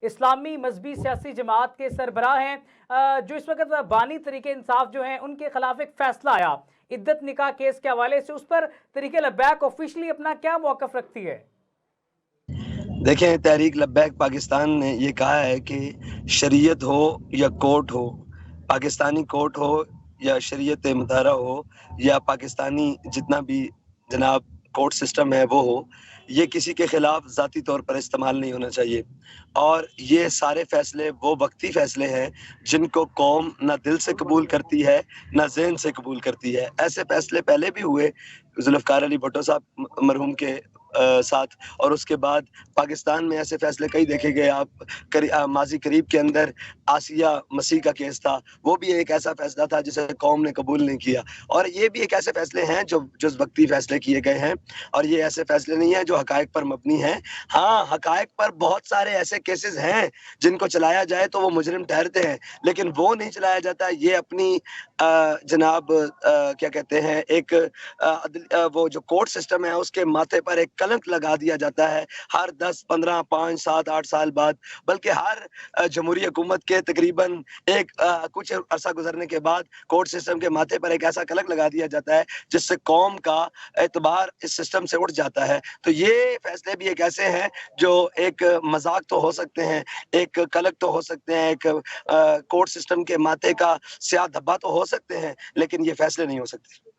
इस्लामी मजहबी सियासी जमात के सरबराह हैं, जो इस वक्त बानी तरीके इंसाफ जो हैं उनके खिलाफ एक फैसला आया इद्दत निकाह केस के हवाले से, उस पर तरीके लब्बैक ऑफिशियली अपना क्या मौकफ रखती है? देखें, तहरीक लब्बैक पाकिस्तान ने ये कहा है कि शरीयत हो या कोर्ट हो, पाकिस्तानी कोर्ट हो या शरीयत मुतहरा हो या पाकिस्तानी जितना भी जनाब कोर्ट सिस्टम है वो हो, ये किसी के खिलाफ ज़ाती तौर पर इस्तेमाल नहीं होना चाहिए। और ये सारे फ़ैसले वो वक़्ती फ़ैसले हैं जिनको कौम ना दिल से कबूल करती है, ना ज़हन से कबूल करती है। ऐसे फ़ैसले पहले भी हुए ज़ुल्फ़िकार अली भुट्टो साहब मरहूम के साथ, और उसके बाद पाकिस्तान में ऐसे फ़ैसले कई देखे गए। आप माज़ी करीब के अंदर आसिया मसीह का केस था, वो भी एक ऐसा फ़ैसला था जिसे कौम ने कबूल नहीं किया। और ये भी एक ऐसे फ़ैसले हैं जो वक़्ती फ़ैसले किए गए हैं, और ये ऐसे फ़ैसले नहीं हैं जो हक़ाइक़ पर मबनी हैं। हाँ, हक़ाइक़ पर बहुत सारे ऐसे केसेज़ हैं जिनको चलाया जाए तो वो मुजरिम ठहरते हैं, लेकिन वो नहीं चलाया जाता। ये अपनी जनाब क्या कहते हैं, एक वो जो कोर्ट सिस्टम है उसके माथे पर एक कलंक लगा दिया जाता है हर 10, 15, 5, 7, 8 साल बाद। बल्कि हर जमहूरी हुकूमत के तकरीबन एक कुछ अरसा गुजरने के बाद कोर्ट सिस्टम के माथे पर एक ऐसा कलंक लगा दिया जाता है जिससे कौम का एतबार इस सिस्टम से उठ जाता है। तो ये फैसले भी एक ऐसे हैं जो एक मजाक तो हो सकते हैं, एक कलंक तो हो सकते हैं, एक कोर्ट सिस्टम के माथे का स्याह धब्बा तो हो सकते हैं, लेकिन ये फैसले नहीं हो सकते।